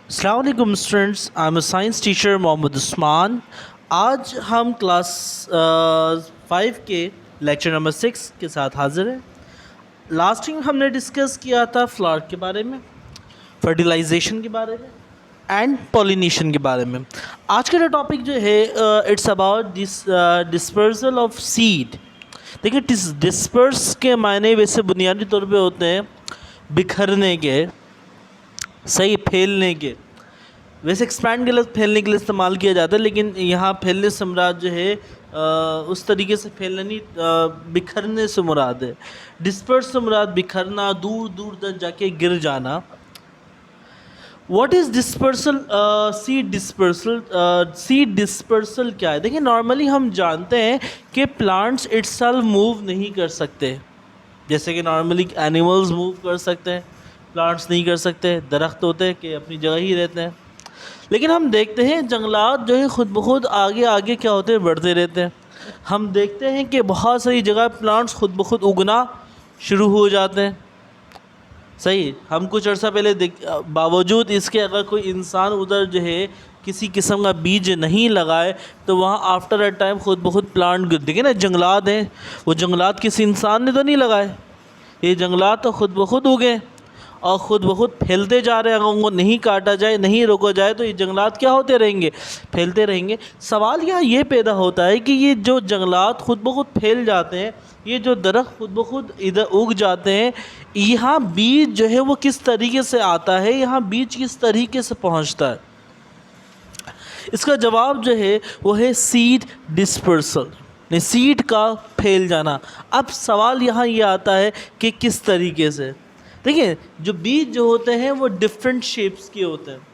अस्सलाम वालेकुम students, I am science teacher Mohammad Usman. आज हम क्लास 5 के लेक्चर नंबर 6 के साथ हाजिर हैं। लास्ट टाइम हमने डिस्कस किया था फ्लावर के बारे में, फर्टिलाइजेशन के बारे में एंड पॉलिनेशन के बारे में। आज का जो टॉपिक जो है it's about dispersal of seed. देखिए, डिस्पर्स के मायने वैसे बुनियादी तौर पे होते हैं बिखरने के, सही, फैलने के। वैसे एक्सपैंड के लिए फैलने के लिए इस्तेमाल किया जाता है, लेकिन यहाँ फैलने से मुराद जो है उस तरीके से फैलना नहीं, बिखरने से मुराद है। डिस्पर्स से मुराद बिखरना, दूर दूर तक जाके गिर जाना। What is dispersal? Seed dispersal. Seed dispersal क्या है? देखिए, नॉर्मली हम जानते हैं कि प्लांट्स इटसेल्फ मूव नहीं कर सकते। जैसे कि नॉर्मली एनिमल्स मूव कर सकते हैं, प्लांट्स नहीं कर सकते। दरख्त होते हैं कि अपनी जगह ही रहते हैं। लेकिन हम देखते हैं जंगलात जो है ख़ुद ब खुद आगे आगे क्या होते हैं, बढ़ते रहते हैं। हम देखते हैं कि बहुत सारी जगह प्लांट्स खुद ब खुद उगना शुरू हो जाते हैं। सही, हम कुछ अर्सा पहले बावजूद इसके अगर कोई इंसान उधर जो है किसी किस्म का बीज नहीं लगाए तो वहाँ आफ्टर अ टाइम खुद ब खुद प्लांट, देखिए ना, जंगलात हैं, वो जंगलात किसी इंसान ने तो नहीं लगाए, ये जंगलात तो खुद ब खुद उगे और ख़ुद ब खुद फैलते जा रहे हैं। अगर उनको नहीं काटा जाए, नहीं रोका जाए तो ये जंगलात क्या होते रहेंगे, फैलते रहेंगे। सवाल यहाँ ये पैदा होता है कि ये जो जंगलात खुद ब खुद फैल जाते हैं, ये जो दरख्त खुद ब खुद इधर उग जाते हैं, यहाँ बीज जो है वो किस तरीके से आता है, यहाँ बीज किस तरीके से पहुँचता है? इसका जवाब जो है वो है सीड डिस्पर्सल, सीड का फैल जाना। अब सवाल यहाँ ये आता है कि किस तरीके से। देखिए, जो बीज जो होते हैं वो डिफरेंट शेप्स के होते हैं।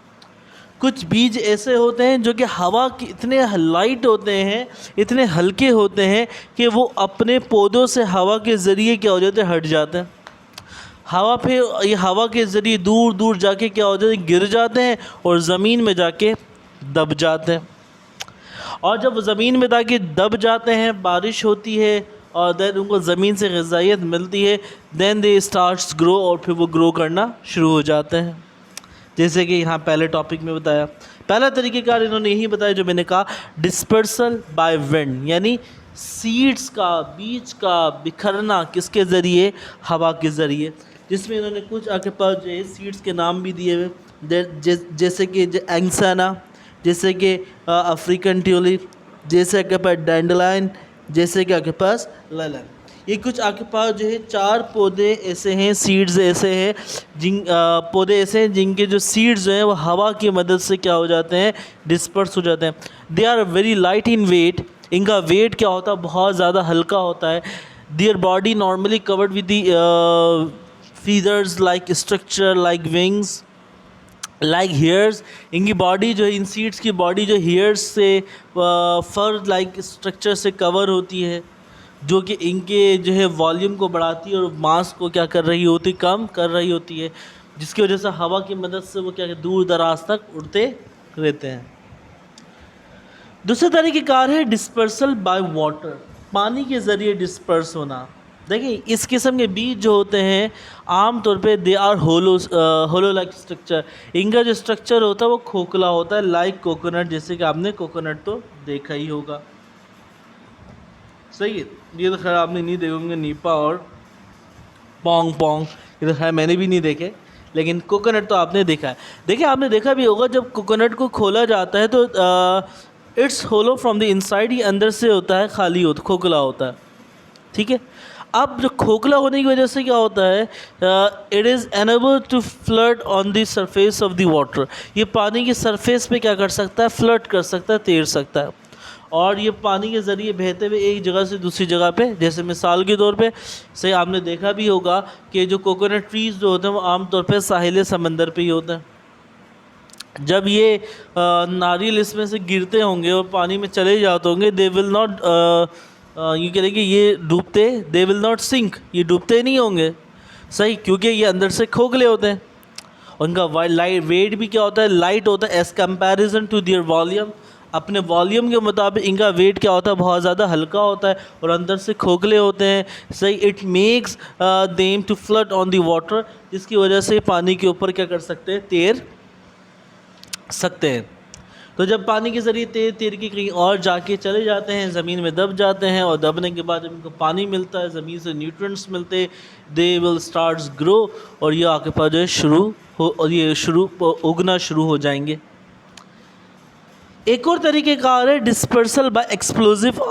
कुछ बीज ऐसे होते हैं जो कि हवा की इतने लाइट होते हैं, इतने हल्के होते हैं कि वो अपने पौधों से हवा के ज़रिए क्या हो जाते हैं, हट जाते हैं। हवा पे ये हवा के ज़रिए दूर दूर जाके क्या हो जाते हैं, गिर जाते हैं और ज़मीन में जाके दब जाते हैं। और जब ज़मीन में जाके दब जाते हैं, बारिश होती है और देन उनको ज़मीन से ग़िज़ाइयत मिलती है, देन दे स्टार्ट्स ग्रो, और फिर वो ग्रो करना शुरू हो जाते हैं। जैसे कि यहाँ पहले टॉपिक में बताया, पहला तरीक़ेकार इन्होंने यही बताया जो मैंने कहा, डिस्पर्सल बाय विंड, यानी सीड्स का, बीज का बिखरना किसके ज़रिए, हवा के ज़रिए। जिसमें इन्होंने कुछ आगे पास जो है सीड्स के नाम भी दिए हुए, जैसे कि एंगसाना, जैसे कि अफ्रीकन ट्यूलिप, जैसे आपके पास डैंडलाइन, जैसे कि आपके पास ललन। ये कुछ आपके पास जो है 4 पौधे ऐसे हैं, सीड्स ऐसे हैं, पौधे ऐसे हैं जिनके जो सीड्स जो हैं वो हवा की मदद से क्या हो जाते हैं, डिस्पर्स हो जाते हैं। They are very light in weight, इनका वेट क्या होता है, बहुत ज़्यादा हल्का होता है। Their body normally covered with the feathers like structure like wings like hairs. इनकी बॉडी जो है, इन सीड्स की बॉडी जो हेयर्स से, फर लाइक स्ट्रक्चर से कवर होती है, जो कि इनके जो है वॉल्यूम को बढ़ाती है और मास को क्या कर रही होती, कम कर रही होती है, जिसकी वजह से हवा की मदद से वो क्या दूर दराज तक उड़ते रहते हैं। दूसरे तरीके कार है डिस्पर्सल बाय वाटर, पानी के ज़रिए डिस्पर्स होना। देखिए, इस किस्म के बीज जो होते हैं आम तौर पे they are hollow like structure. इनका जो स्ट्रक्चर होता है वो खोखला होता है, लाइक कोकोनट, जैसे कि आपने कोकोनट तो देखा ही होगा। सही है, ये तो खैर आपने नहीं देखे होंगे, नीपा और पोंग पोंग, ये तो खैर मैंने भी नहीं देखे, लेकिन कोकोनट तो आपने देखा है। देखिए, आपने देखा भी होगा जब कोकोनट को खोला जाता है तो it's hollow from the inside, ये अंदर से होता है, खाली होता, खोखला होता है। ठीक है, अब जो खोखला होने की वजह से क्या होता है, it is unable to float on the surface of the water. ये पानी की सरफेस पे क्या कर सकता है, फ्लट कर सकता है, तैर सकता है। और ये पानी के ज़रिए बहते हुए एक जगह से दूसरी जगह पे, जैसे मिसाल के तौर पे से आपने देखा भी होगा कि जो कोकोनट ट्रीज़ जो होते हैं वो आमतौर पे साहिल समंदर पे ही होते हैं। जब ये नारियल इसमें से गिरते होंगे और पानी में चले जाते होंगे, दे विल नॉट, ये कह रहे कि ये डूबते, दे विल नॉट सिंक, ये डूबते नहीं होंगे। सही, क्योंकि ये अंदर से खोखले होते हैं। उनका लाइट वेट भी क्या होता है, लाइट होता है as comparison to their volume. अपने वॉल्यूम के मुताबिक इनका वेट क्या होता है, बहुत ज़्यादा हल्का होता है और अंदर से खोखले होते हैं। सही, it makes them to float on the water, जिसकी वजह से पानी के ऊपर क्या कर सकते हैं, तैर सकते हैं। तो जब पानी के ज़रिए तैर तैर के कहीं और जाके चले जाते हैं, ज़मीन में दब जाते हैं, और दबने के बाद जब इनको पानी मिलता है, ज़मीन से न्यूट्रिएंट्स मिलते, दे विल स्टार्ट्स ग्रो, और ये आपके पास जो है शुरू हो, और ये उगना शुरू हो जाएंगे। एक और तरीके कार है डिस्पर्सल बाय एक्सप्लोजिव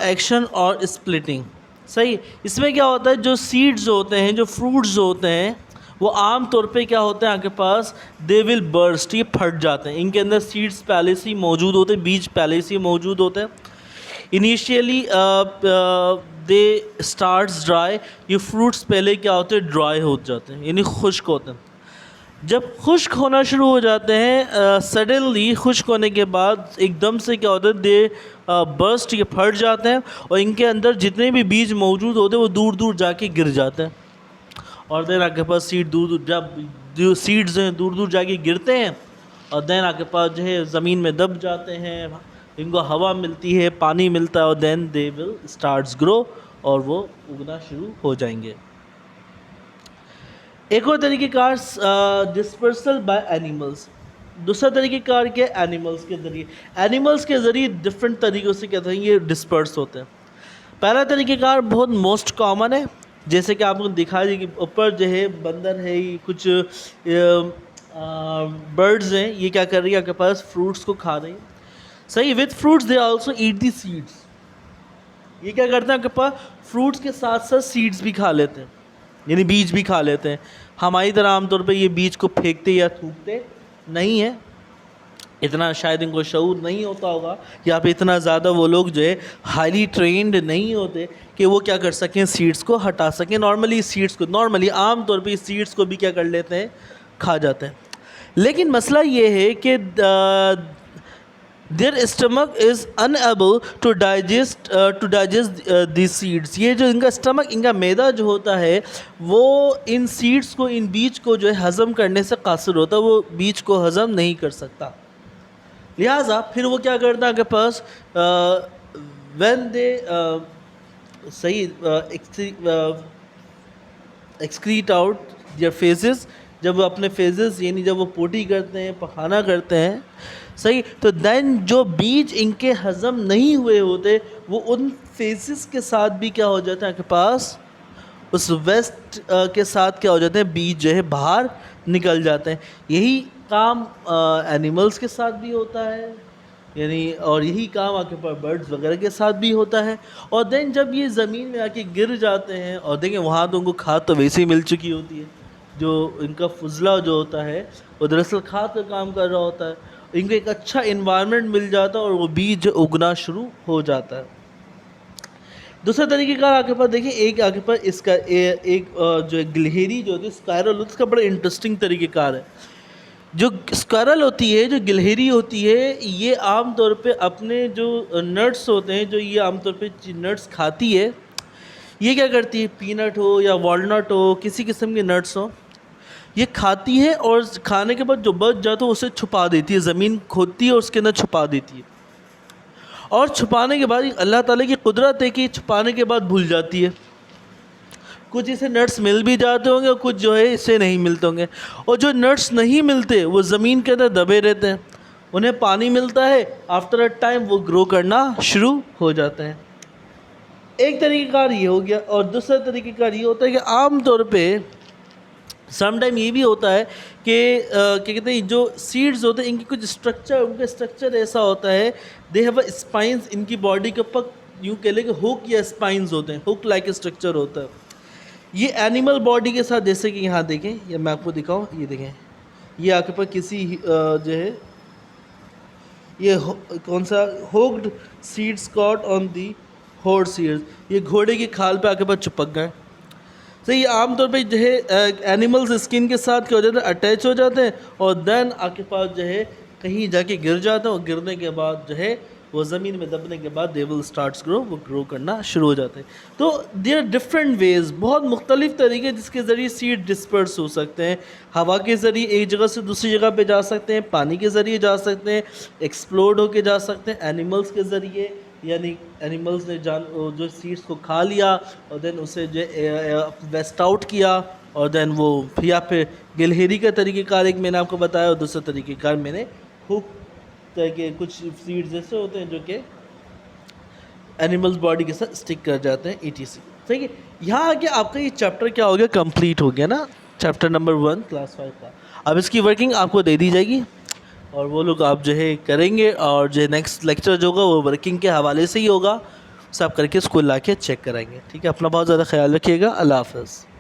एक्शन और स्प्लिटिंग। सही, इसमें क्या होता है, जो सीड्स होते हैं, जो फ्रूट्स होते हैं, वो आम तौर पे क्या होते हैं आपके पास, दे विल बर्स्ट, ये फट जाते हैं। इनके अंदर सीड्स पहले से ही मौजूद होते हैं, बीज पहले से ही मौजूद होते हैं। इनिशियली दे स्टार्ट्स ड्राई, ये फ्रूट्स पहले क्या होते हैं, ड्राई हो जाते हैं, यानी खुश्क होते हैं। जब खुश्क होना शुरू हो जाते हैं, सडनली खुश्क होने के बाद एकदम से क्या होता है, दे बर्स्ट, ये फट जाते हैं, और इनके अंदर जितने भी बीज मौजूद होते हैं वो दूर दूर जाके गिर जाते हैं। और देन आपके पास सीड दूर दूर, जब जो सीड्स हैं दूर दूर जाके गिरते हैं, और देन आपके पास जो है ज़मीन में दब जाते हैं, इनको हवा मिलती है, पानी मिलता है, और then they will starts grow, और वो उगना शुरू हो जाएंगे। एक और तरीके कार डिस्पर्सल बाय एनिमल्स। दूसरा तरीके कार क्या है, एनिमल्स के ज़रिए। एनिमल्स के ज़रिए डिफरेंट तरीक़ों से कहते हैं ये डिस्पर्स होते हैं। पहला तरीक़ेकार बहुत मोस्ट कॉमन है, जैसे कि आपको दिखा दी कि ऊपर जो है बंदर है, ये कुछ बर्ड्स हैं, ये क्या कर रही है, आपके पास फ्रूट्स को खा रही है। सही, with fruits they also eat the seeds. ये क्या करते हैं, आपके पास फ्रूट्स के साथ साथ सीड्स भी खा लेते हैं, यानी बीज भी खा लेते हैं। हमारी तरह आमतौर पे ये बीज को फेंकते या थूकते नहीं है, इतना शायद इनको शऊर नहीं होता होगा, या फिर इतना ज़्यादा वो लोग जो है हाईली ट्रेंड नहीं होते कि वो क्या कर सकें, सीड्स को हटा सकें। नॉर्मली आम तौर पे सीड्स को भी क्या कर लेते हैं, खा जाते हैं। लेकिन मसला ये है कि their stomach is unable to digest the seeds. ये जो इनका स्टमक, इनका मैदा जो होता है, वो इन सीड्स को, इन बीज को जो है हज़म करने से कासिर होता है, वो बीज को हज़म नहीं कर सकता। लिहाजा फिर वो क्या करता है, आपके पास व्हेन दे सही एक्सक्रीट आउट देयर फेसेस, जब वो अपने फेसेस, यानी जब वो पोटी करते हैं, पखाना करते हैं, सही, तो देन जो बीज इनके हज़म नहीं हुए होते, वो उन फेसेस के साथ भी क्या हो जाता है, आपके पास उस वेस्ट के साथ क्या हो जाते हैं, बीज जो है बाहर निकल जाते हैं। यही काम एनिमल्स के साथ भी होता है, यानी, और यही काम आपके पास बर्ड्स वगैरह के साथ भी होता है। और देन जब ये ज़मीन में आके गिर जाते हैं, और देखें वहाँ तो उनको खाद तो वैसे ही मिल चुकी होती है, जो इनका फुजला जो होता है वो दरअसल खाद का काम कर रहा होता है, इनको एक अच्छा इन्वायरमेंट मिल जाता है, और वो बीज उगना शुरू हो जाता है। दूसरा तरीके का आपके पास देखिए, एक आपके पास इसका एक जो गिलहरी जो होती है, स्पाइरल, उसका बड़ा इंटरेस्टिंग तरीक़ेकार है। जो स्क्वायरल होती है, जो गिलहरी होती है, ये आम तौर पे अपने जो नट्स होते हैं, जो ये आम तौर पे नट्स खाती है, ये क्या करती है, पीनट हो या वॉलनट हो, किसी किस्म के नट्स हो, ये खाती है, और खाने के बाद जो बच जाता है उसे छुपा देती है, ज़मीन खोदती है और उसके अंदर छुपा देती है। और छुपाने के बाद अल्लाह ताला की कुदरत है कि छुपाने के बाद भूल जाती है। कुछ इसे नट्स मिल भी जाते होंगे, और कुछ जो है इससे नहीं मिलते होंगे, और जो नट्स नहीं मिलते वो ज़मीन के अंदर दबे रहते हैं, उन्हें पानी मिलता है, आफ्टर अ टाइम वो ग्रो करना शुरू हो जाते हैं। एक तरीक़ेकार ये हो गया। और दूसरा तरीक़ेकार ये होता है कि आम तौर पे समटाइम ये भी होता है कि क्या कहते हैं, जो सीड्स होते हैं, इनकी कुछ स्ट्रक्चर, उनका स्ट्रक्चर ऐसा होता है, दे हैव अ स्पाइंस, इनकी बॉडी के ऊपर यूँ कह लें कि हुक या स्पाइंस होते हैं, हुक लाइक स्ट्रक्चर होता है। ये एनिमल बॉडी के साथ, जैसे कि यहाँ देखें, या मैं आपको दिखाऊँ, ये देखें, ये आपके पास किसी जो है, ये कौन सा hooked seeds caught on the horse ears, ये घोड़े की खाल पे आके पास चिपक गए। तो ये आमतौर पे जो है एनिमल्स स्किन के साथ क्या हो जाता है, अटैच हो जाते हैं, और देन आपके पास जो है कहीं जाके गिर जाते हैं, और गिरने के बाद जो है वो ज़मीन में दबने के बाद दे विल स्टार्ट्स ग्रो, वो ग्रो करना शुरू हो जाते हैं। तो देयर आर डिफरेंट वेज़, बहुत मुख्तलिफ तरीके जिसके ज़रिए सीड डिस्पर्स हो सकते हैं। हवा के ज़रिए एक जगह से दूसरी जगह पे जा सकते हैं, पानी के ज़रिए जा सकते हैं, एक्सप्लोड होके जा सकते हैं, एनिमल्स के ज़रिए, यानी एनिमल्स ने जो सीड्स को खा लिया, और देन उसे जो वेस्ट आउट किया, और देन वो, या फिर गिलहरी का तरीक़ेकार एक मैंने आपको बताया, और दूसरा तरीक़ेकार मैंने हुक के कुछ सीड्स ऐसे होते हैं जो कि एनिमल्स बॉडी के साथ स्टिक कर जाते हैं ETC। ठीक है, यहाँ आके आपका ये चैप्टर क्या हो गया, कंप्लीट हो गया ना, चैप्टर नंबर 1 क्लास 5 का। अब इसकी वर्किंग आपको दे दी जाएगी और वो लोग आप जो है करेंगे, और जो नेक्स्ट लेक्चर जो होगा वो वर्किंग के हवाले से ही होगा, सब करके स्कूल ला के चेक कराएंगे। ठीक है, अपना बहुत ज़्यादा ख्याल रखिएगा। अल्लाह हाफ़िज़।